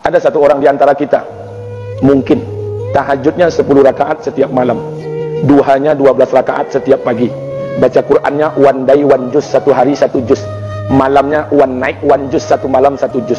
Ada satu orang di antara kita, mungkin tahajudnya 10 rakaat setiap malam, duhanya 12 rakaat setiap pagi, baca Qur'annya one day one juz, satu hari satu juz, malamnya one night one juz, satu malam satu juz.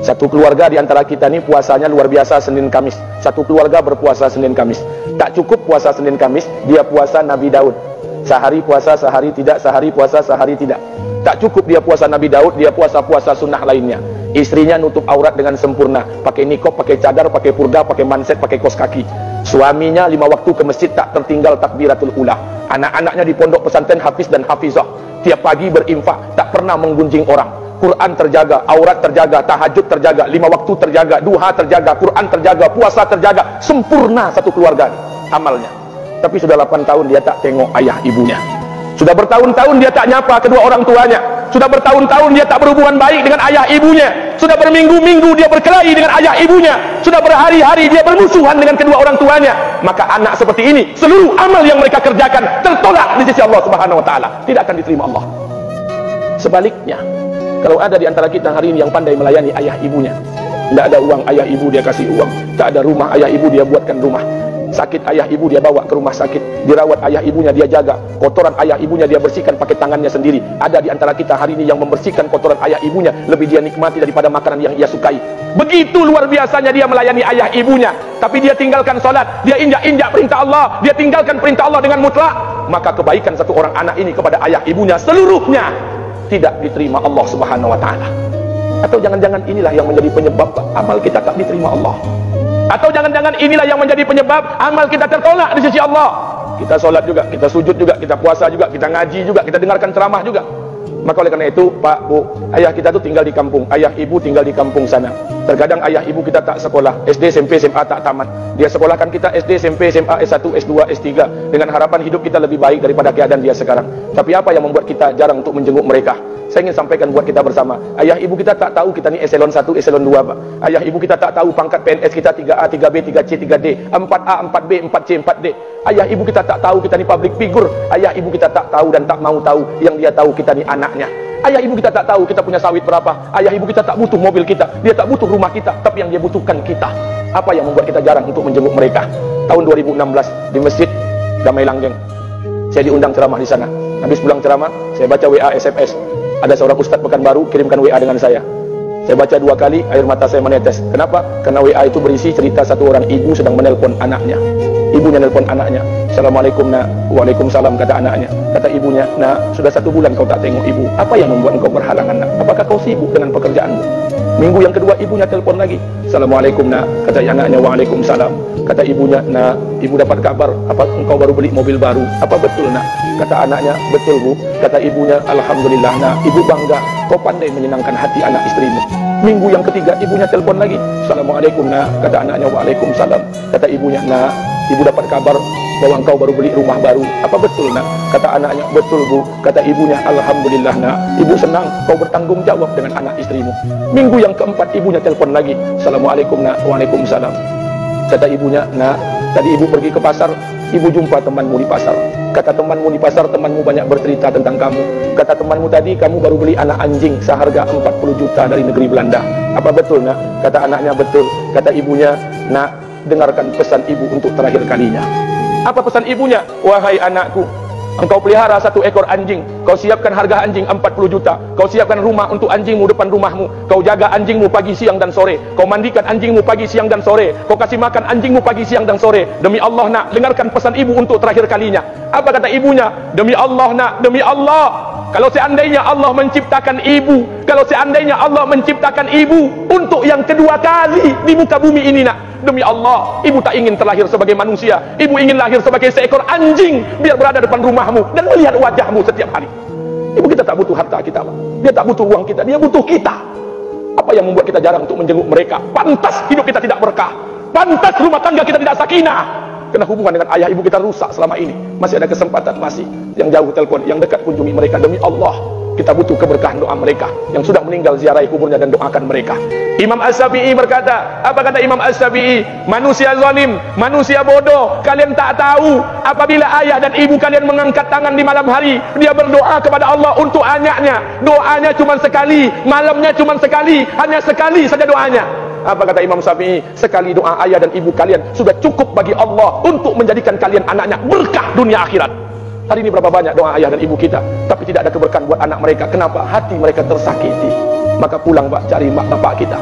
Satu keluarga di antara kita ini puasanya luar biasa Senin Kamis. Satu keluarga berpuasa Senin Kamis. Tak cukup puasa Senin Kamis, dia puasa Nabi Daud. Sehari puasa, sehari tidak, sehari puasa, sehari tidak. Tak cukup dia puasa Nabi Daud, dia puasa-puasa sunnah lainnya. Istrinya nutup aurat dengan sempurna, pakai nikob, pakai cadar, pakai purda, pakai manset, pakai kos kaki. Suaminya 5 waktu ke masjid tak tertinggal takbiratul ula. Anak-anaknya di pondok pesantren hafiz dan hafizah. Tiap pagi berinfak, tak pernah menggunjing orang. Quran terjaga, aurat terjaga, tahajud terjaga, 5 waktu terjaga, duha terjaga, Quran terjaga, puasa terjaga, sempurna satu keluarga ini, amalnya. Tapi sudah 8 tahun dia tak tengok ayah ibunya. Sudah bertahun-tahun dia tak nyapa kedua orang tuanya. Sudah bertahun-tahun dia tak berhubungan baik dengan ayah ibunya. Sudah berminggu-minggu dia berkelahi dengan ayah ibunya. Sudah berhari-hari dia bermusuhan dengan kedua orang tuanya. Maka anak seperti ini, seluruh amal yang mereka kerjakan tertolak di sisi Allah Subhanahu wa taala, tidak akan diterima Allah. Sebaliknya, kalau ada di antara kita hari ini yang pandai melayani ayah ibunya, tidak ada uang ayah ibu dia kasih uang, tak ada rumah ayah ibu dia buatkan rumah, sakit ayah ibu dia bawa ke rumah sakit, dirawat ayah ibunya dia jaga, kotoran ayah ibunya dia bersihkan pakai tangannya sendiri. Ada di antara kita hari ini yang membersihkan kotoran ayah ibunya lebih dia nikmati daripada makanan yang ia sukai. Begitu luar biasanya dia melayani ayah ibunya, tapi dia tinggalkan salat, dia injak-injak perintah Allah, dia tinggalkan perintah Allah dengan mutlak. Maka kebaikan satu orang anak ini kepada ayah ibunya seluruhnya tidak diterima Allah Subhanahu wa taala. Atau jangan-jangan inilah yang menjadi penyebab amal kita tak diterima Allah. Atau jangan-jangan inilah yang menjadi penyebab amal kita tertolak di sisi Allah. Kita sholat juga, kita sujud juga, kita puasa juga, kita ngaji juga, kita dengarkan ceramah juga. Maka oleh karena itu, Pak, Bu, ayah kita tuh tinggal di kampung, ayah ibu tinggal di kampung sana. Terkadang ayah ibu kita tak sekolah, SD, SMP, SMA tak tamat. Dia sekolahkan kita SD, SMP, SMA, S1, S2, S3 dengan harapan hidup kita lebih baik daripada keadaan dia sekarang. Tapi apa yang membuat kita jarang untuk menjenguk mereka? Saya ingin sampaikan buat kita bersama, ayah ibu kita tak tahu kita ni eselon 1, eselon 2, Pak. Ayah ibu kita tak tahu pangkat PNS kita 3A, 3B, 3C, 3D, 4A, 4B, 4C, 4D. Ayah ibu kita tak tahu kita ni public figure. Ayah ibu kita tak tahu dan tak mau tahu. Yang dia tahu kita ni anaknya. Ayah ibu kita tak tahu kita punya sawit berapa. Ayah ibu kita tak butuh mobil kita, dia tak butuh rumah kita, tapi yang dia butuhkan kita. Apa yang membuat kita jarang untuk menjenguk mereka? Tahun 2016 di Masjid Damai Langgeng, saya diundang ceramah di sana. Habis pulang ceramah, saya baca WA SMS. Ada seorang ustaz Pekanbaru kirimkan WA dengan saya. Saya baca 2 kali, air mata saya menetes. Kenapa? Karena WA itu berisi cerita satu orang ibu sedang menelpon anaknya. Ibunya nelpon anaknya. Assalamualaikum nak. Waalaikumsalam, kata anaknya. Kata ibunya, nak, sudah 1 bulan kau tak tengok ibu. Apa yang membuat engkau berhalangan nak? Apakah kau sibuk dengan pekerjaanmu? Minggu yang kedua ibunya telpon lagi. Assalamualaikum nak. Kata anaknya, waalaikumsalam. Kata ibunya, nak, ibu dapat kabar apa engkau baru beli mobil baru. Apa betul nak? Kata anaknya, betul bu. Kata ibunya, alhamdulillah nak, ibu bangga kau pandai menyenangkan hati anak istrimu. Minggu yang ketiga ibunya telpon lagi. Assalamualaikum nak. Kata anaknya, waalaikumsalam. Kata ibunya, nak, ibu dapat kabar bahwa engkau baru beli rumah baru. Apa betul nak? Kata anaknya, betul bu. Kata ibunya, alhamdulillah nak, ibu senang kau bertanggung jawab dengan anak istrimu. Minggu yang keempat ibunya telpon lagi. Assalamualaikum nak. Waalaikumsalam. Kata ibunya, nak, tadi ibu pergi ke pasar, ibu jumpa temanmu di pasar. Kata temanmu di pasar, temanmu banyak bercerita tentang kamu. Kata temanmu tadi, kamu baru beli anak anjing seharga 40 juta dari negeri Belanda. Apa betul nak? Kata anaknya, betul. Kata ibunya, nak, dengarkan pesan ibu untuk terakhir kalinya. Apa pesan ibunya? Wahai anakku, engkau pelihara 1 ekor anjing, kau siapkan harga anjing 40 juta, kau siapkan rumah untuk anjingmu depan rumahmu, kau jaga anjingmu pagi, siang dan sore, kau mandikan anjingmu pagi, siang dan sore, kau kasih makan anjingmu pagi, siang dan sore. Demi Allah nak, dengarkan pesan ibu untuk terakhir kalinya. Apa kata ibunya? Demi Allah nak, demi Allah, kalau seandainya Allah menciptakan ibu, kalau seandainya Allah menciptakan ibu untuk yang kedua kali di muka bumi ini nak, demi Allah, ibu tak ingin terlahir sebagai manusia. Ibu ingin lahir sebagai seekor anjing, biar berada depan rumahmu dan melihat wajahmu setiap hari. Ibu kita tak butuh harta kita, Pak. Dia tak butuh uang kita, dia butuh kita. Apa yang membuat kita jarang untuk menjenguk mereka? Pantas hidup kita tidak berkah, pantas rumah tangga kita tidak sakinah, karena hubungan dengan ayah ibu kita rusak selama ini. Masih ada kesempatan, masih yang jauh telepon, yang dekat kunjungi mereka. Demi Allah, kita butuh keberkahan doa mereka. Yang sudah meninggal ziarahi kuburnya dan doakan mereka. Imam Asy-Syafi'i berkata, apa kata Imam Asy-Syafi'i? Manusia zalim, manusia bodoh, kalian tak tahu apabila ayah dan ibu kalian mengangkat tangan di malam hari, dia berdoa kepada Allah untuk anaknya. Doanya cuma sekali, malamnya cuma sekali, hanya sekali saja doanya. Apa kata Imam Syafi'i? Sekali doa ayah dan ibu kalian sudah cukup bagi Allah untuk menjadikan kalian anaknya berkah dunia akhirat. Hari ini berapa banyak doa ayah dan ibu kita, tapi tidak ada keberkahan buat anak mereka. Kenapa? Hati mereka tersakiti. Maka pulang Pak, cari mak bapak kita.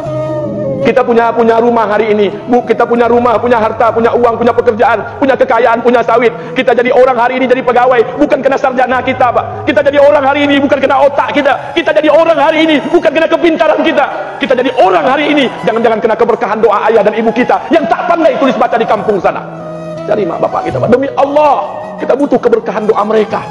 Kita punya rumah hari ini, Bu, kita punya rumah, punya harta, punya uang, punya pekerjaan, punya kekayaan, punya sawit. Kita jadi orang hari ini jadi pegawai, bukan kena sarjana kita, Pak. Kita jadi orang hari ini bukan kena otak kita. Kita jadi orang hari ini bukan kena kepintaran kita. Kita jadi orang hari ini jangan-jangan kena keberkahan doa ayah dan ibu kita yang tak pandai tulis baca di kampung sana. Cari mak bapak kita, Pak. Demi Allah, kita butuh keberkahan doa mereka.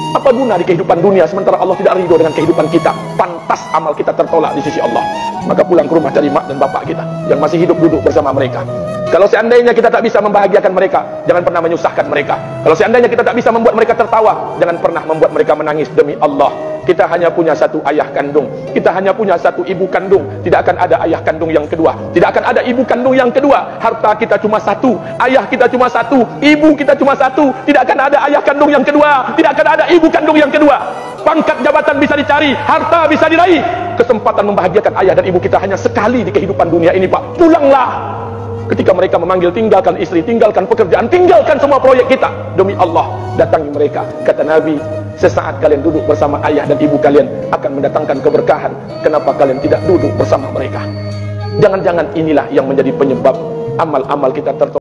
Apa guna di kehidupan dunia sementara Allah tidak ridho dengan kehidupan kita? Pantas amal kita tertolak di sisi Allah. Maka pulang ke rumah cari mak dan bapak kita yang masih hidup, duduk bersama mereka. Kalau seandainya kita tak bisa membahagiakan mereka, jangan pernah menyusahkan mereka. Kalau seandainya kita tak bisa membuat mereka tertawa, jangan pernah membuat mereka menangis. Demi Allah, kita hanya punya satu ayah kandung, kita hanya punya satu ibu kandung. Tidak akan ada ayah kandung yang kedua, tidak akan ada ibu kandung yang kedua. Harta kita cuma satu, ayah kita cuma satu, ibu kita cuma satu. Tidak akan ada ayah kandung yang kedua, tidak akan ada ibu kandung yang kedua. Pangkat jabatan bisa dicari, harta bisa diraih, kesempatan membahagiakan ayah dan ibu kita hanya sekali di kehidupan dunia ini, Pak. Pulanglah. Ketika mereka memanggil, tinggalkan istri, tinggalkan pekerjaan, tinggalkan semua proyek kita. Demi Allah, datangi mereka. Kata Nabi, sesaat kalian duduk bersama ayah dan ibu kalian akan mendatangkan keberkahan. Kenapa kalian tidak duduk bersama mereka? Jangan-jangan inilah yang menjadi penyebab amal-amal kita tertolak.